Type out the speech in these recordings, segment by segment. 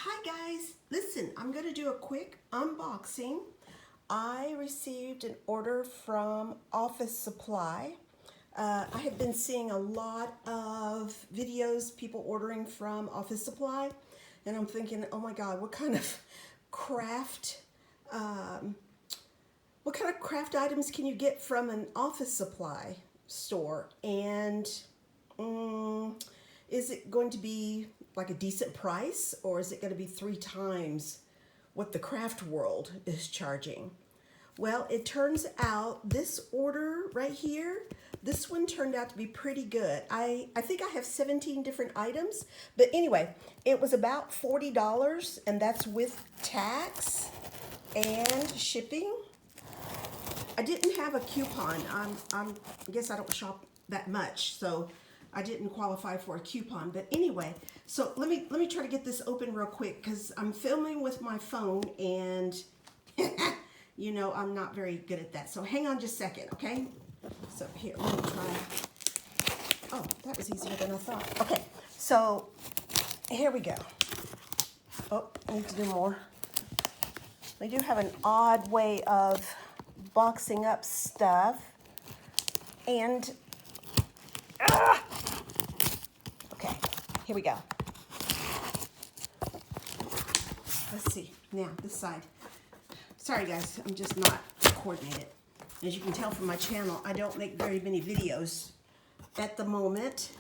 Hi guys, listen, I'm going to do a quick unboxing. I received an order from Office Supply. I have been seeing a lot of videos, people ordering from Office Supply, and I'm thinking, oh my God, what kind of craft items can you get from an Office Supply store? And is it going to be like a decent price, or is it going to be 3 times what the craft world is charging? Well, it turns out this order right here, this one turned out to be pretty good. I think I have 17 different items, but anyway, it was about $40, and that's with tax and shipping. I didn't have a coupon. I guess I don't shop that much, so I didn't qualify for a coupon. But anyway, so let me try to get this open real quick because I'm filming with my phone, and you know I'm not very good at that. So hang on just a second, okay? So here, let me try. Oh, that was easier than I thought. Okay, so here we go. Oh, I need to do more. They do have an odd way of boxing up stuff, and okay, here we go. Let's see now this side. Sorry guys, I'm just not coordinated. As you can tell from my channel, I don't make very many videos at the moment.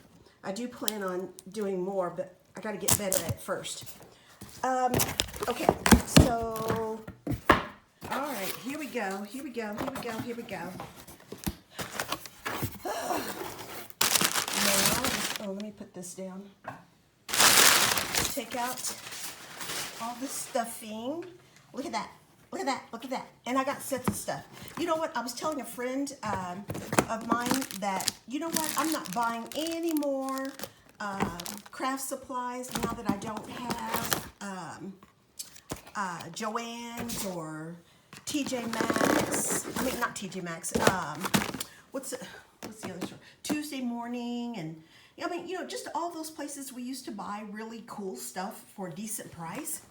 I do plan on doing more, but I got to get better at it first. Okay, so all right, here we go. Now, let me put this down. Take out all the stuffing. Look at that. And I got sets of stuff. You know what? I was telling a friend of mine that, you know what? I'm not buying any more craft supplies now that I don't have Joann's or TJ Maxx. I mean, not TJ Maxx. What's the other store? Tuesday Morning, and I mean, you know, just all those places we used to buy really cool stuff for a decent price.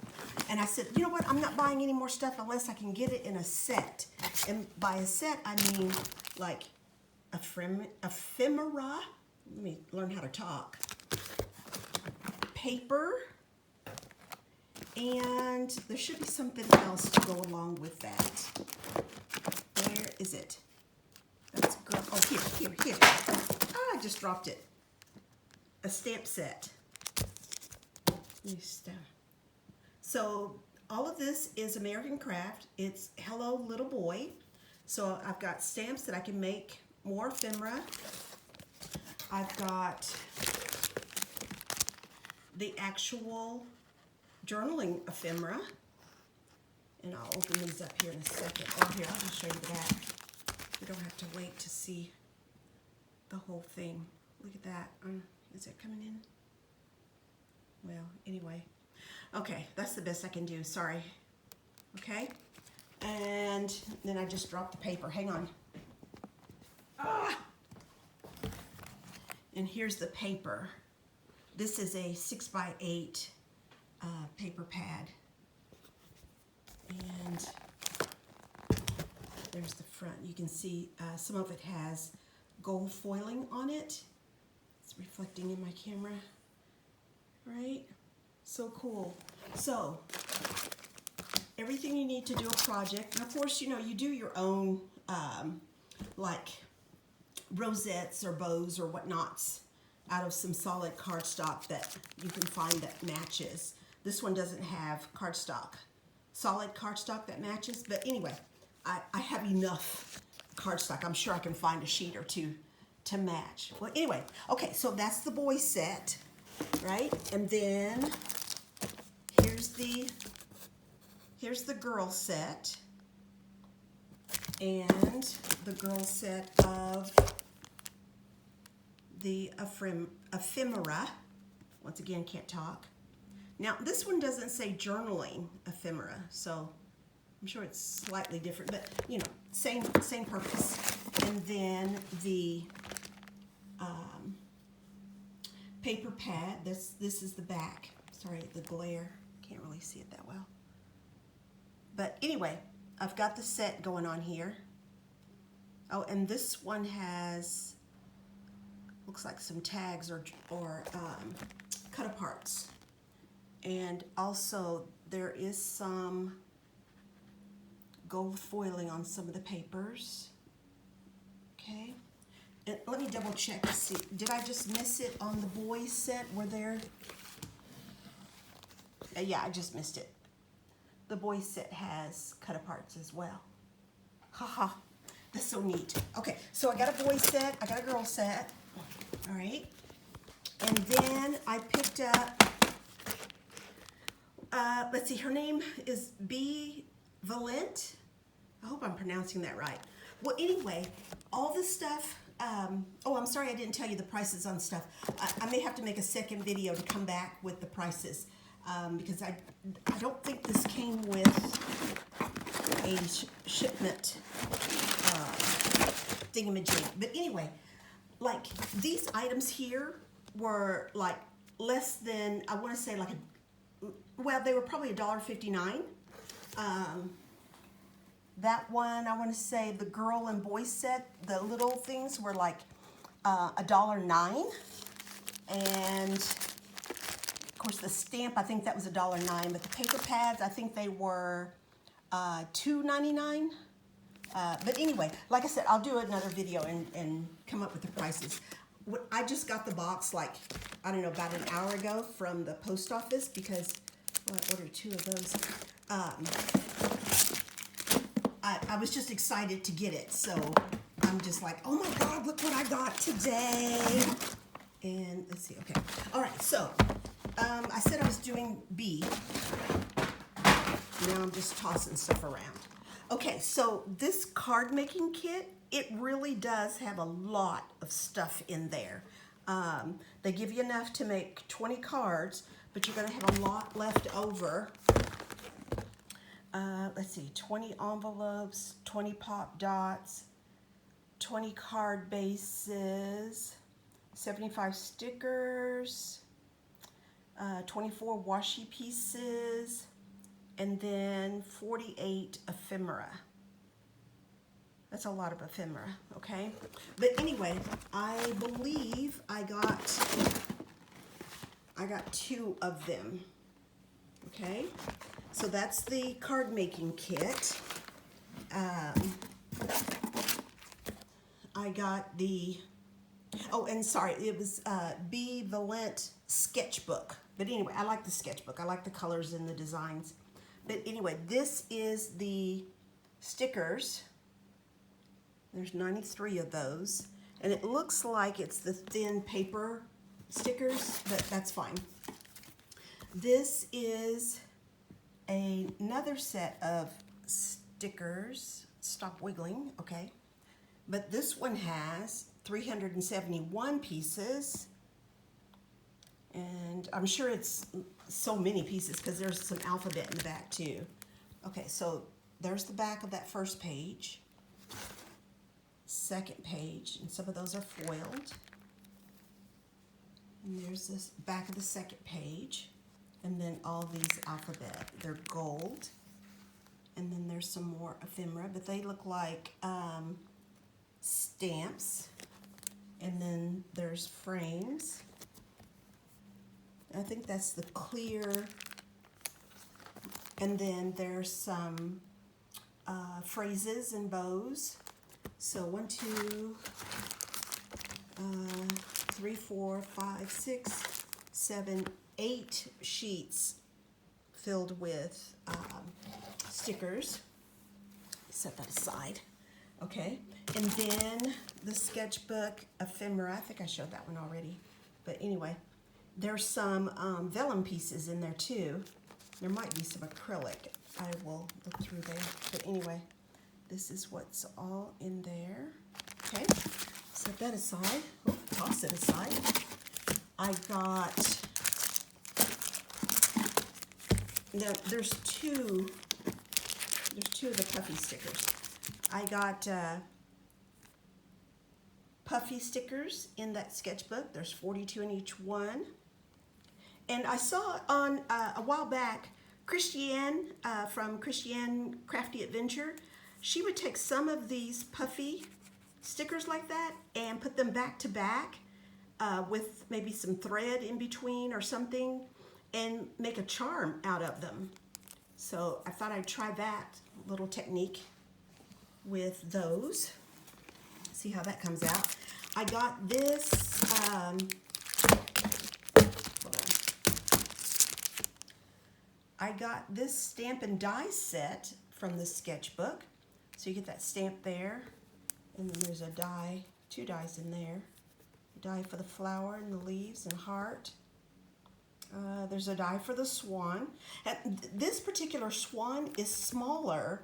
And I said, you know what? I'm not buying any more stuff unless I can get it in a set. And by a set, I mean like ephemera. Let me learn how to talk. Paper. And there should be something else to go along with that. Where is it? That's good. Oh, here. Ah, I just dropped it. A stamp set. So all of this is American Craft. It's Hello Little Boy. So I've got stamps that I can make more ephemera. I've got the actual journaling ephemera. And I'll open these up here in a second. Oh, here, I'll just show you the back. You don't have to wait to see the whole thing. Look at that. Is it coming in? Well, anyway. Okay, that's the best I can do. Sorry. Okay? And then I just dropped the paper. Hang on. Ah! And here's the paper. This is a 6x8 paper pad. And there's the front. You can see some of it has gold foiling on it. It's reflecting in my camera, right? So cool. So everything you need to do a project, and of course, you know, you do your own like rosettes or bows or whatnots out of some solid cardstock that you can find that matches. This one doesn't have cardstock, solid cardstock that matches, but anyway, I have enough cardstock. I'm sure I can find a sheet or two to match. Well, anyway, okay, so that's the boy set, right? And then here's the girl set, and the girl set of the ephemera. Once again, can't talk. Now, this one doesn't say journaling ephemera, so I'm sure it's slightly different, but you know, same purpose. And then the paper pad. This is the back. Sorry, the glare. can't really see it that well. But anyway, I've got the set going on here. Oh, and this one has, looks like some tags or cut aparts. And also there is some gold foiling on some of the papers. Okay. And let me double check to see, did I just miss it on the boys set? Were there? Yeah, I just missed it. The boys set has cut aparts as well. Haha, that's so neat. Okay, so I got a boys set, I got a girl set. All right. And then I picked up, let's see, her name is Bea Valient. I hope I'm pronouncing that right. Well, anyway, all this stuff, oh, I'm sorry I didn't tell you the prices on stuff. I may have to make a second video to come back with the prices because I don't think this came with a shipment thingamajig. But anyway, like these items here were like less than, I want to say like well, they were probably $1.59. That one, I want to say the girl and boy set, the little things were like $1.09. And of course the stamp, I think that was $1.09, but the paper pads, I think they were $2.99. But anyway, like I said, I'll do another video and come up with the prices. I just got the box like, I don't know, about an hour ago from the post office because I ordered 2 of those. I was just excited to get it, so I'm just like, oh my God, look what I got today. And let's see, okay. All right, so I said I was doing B. Now I'm just tossing stuff around. Okay, so this card making kit, it really does have a lot of stuff in there. They give you enough to make 20 cards, but you're gonna have a lot left over. Let's see, 20 envelopes, 20 pop dots, 20 card bases, 75 stickers, 24 washi pieces, and then 48 ephemera. That's a lot of ephemera, okay? But anyway, I believe I got 2 of them, okay? So that's the card making kit. I got the, oh, and sorry, it was Bea Valient sketchbook. But anyway, I like the sketchbook. I like the colors and the designs. But anyway, this is the stickers. There's 93 of those. And it looks like it's the thin paper stickers, but that's fine. This is another set of stickers. Stop wiggling, okay. But this one has 371 pieces. And I'm sure it's so many pieces because there's some alphabet in the back too. Okay, so there's the back of that first page. Second page, and some of those are foiled. And there's this back of the second page. And then all these alphabet, they're gold. And then there's some more ephemera, but they look like stamps. And then there's frames. I think that's the clear. And then there's some phrases and bows. So 1, 2, 3, 4, 5, 6, 7, 8 sheets filled with stickers. Set that aside. Okay. And then the sketchbook ephemera. I think I showed that one already. But anyway, there's some vellum pieces in there too. There might be some acrylic. I will look through there. But anyway, this is what's all in there. Okay. Set that aside. Oh, toss it aside. I got, now there's two of the puffy stickers. I got puffy stickers in that sketchbook. There's 42 in each one. And I saw on a while back Christiane from Christiane Crafty Adventure, she would take some of these puffy stickers like that and put them back to back with maybe some thread in between or something and make a charm out of them. So I thought I'd try that little technique with those. See how that comes out. I got this, hold on. I got this stamp and die set from the sketchbook. So you get that stamp there, and then there's a die, 2 dies in there. A die for the flower and the leaves and heart. There's a die for the swan. And this particular swan is smaller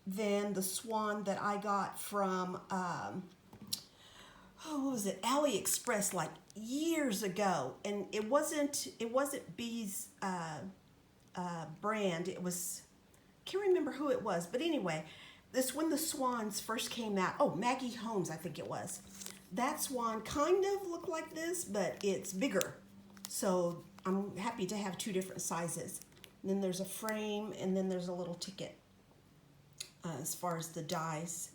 than the swan that I got from, what was it, AliExpress, like years ago. And it wasn't Bea's brand. It was, can't remember who it was, but anyway, this when the swans first came out. Oh, Maggie Holmes, I think it was. That swan kind of looked like this, but it's bigger. So I'm happy to have 2 different sizes. And then there's a frame, and then there's a little ticket as far as the dies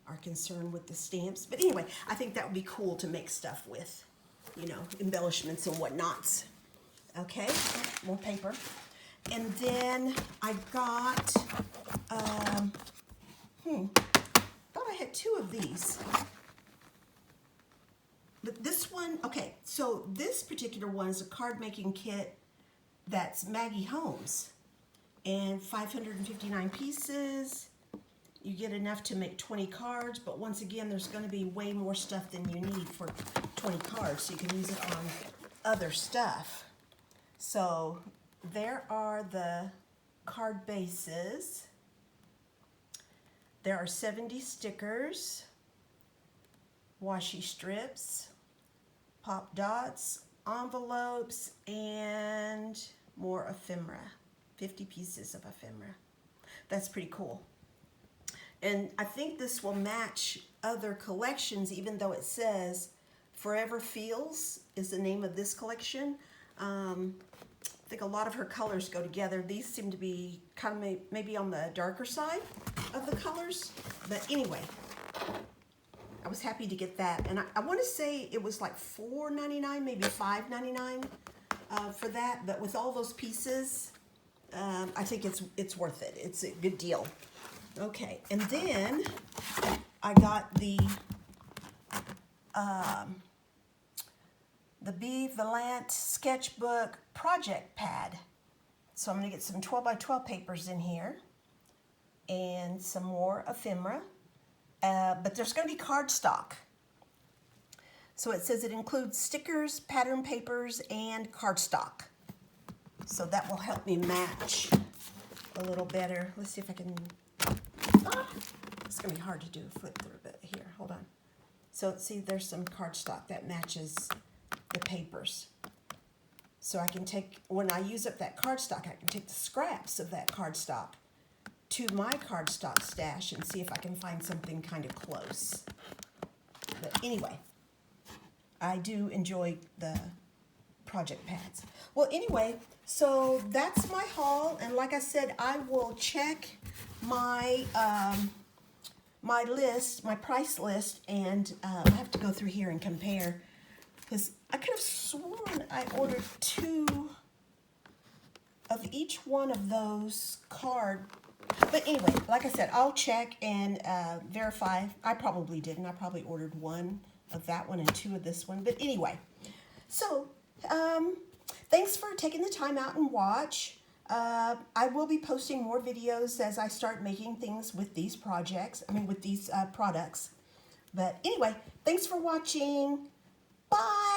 are concerned with the stamps. But anyway, I think that would be cool to make stuff with, you know, embellishments and whatnots. Okay, more paper. And then I got, thought I had 2 of these. But this one, okay, so this particular one is a card making kit that's Maggie Holmes. And 559 pieces. You get enough to make 20 cards, but once again, there's going to be way more stuff than you need for 20 cards, so you can use it on other stuff. So there are the card bases. There are 70 stickers, washi strips, pop dots, envelopes, and more ephemera. 50 pieces of ephemera. That's pretty cool. And I think this will match other collections, even though it says Forever Feels is the name of this collection. I think a lot of her colors go together. These seem to be kind of maybe on the darker side of the colors. But anyway, I was happy to get that. And I want to say it was like $4.99, maybe $5.99 for that. But with all those pieces, I think it's worth it. It's a good deal. Okay, and then I got the Bea Valient sketchbook project pad. So I'm going to get some 12 by 12 papers in here and some more ephemera. But there's going to be cardstock. So it says it includes stickers, pattern papers, and cardstock. So that will help me match a little better. Let's see if I can... it's going to be hard to do a flip through, but here, hold on. So see, there's some cardstock that matches the papers. So I can take, when I use up that cardstock, I can take the scraps of that cardstock to my cardstock stash and see if I can find something kind of close. But anyway, I do enjoy the project pads. Well, anyway, so that's my haul, and like I said, I will check my my list, my price list, and I have to go through here and compare, because I could have sworn I ordered 2 of each one of those card. But anyway, like I said, I'll check and verify. I probably didn't. I probably ordered 1 of that one and 2 of this one. But anyway, so thanks for taking the time out and watch. I will be posting more videos as I start making things with these projects. I mean, with these products. But anyway, thanks for watching. Bye.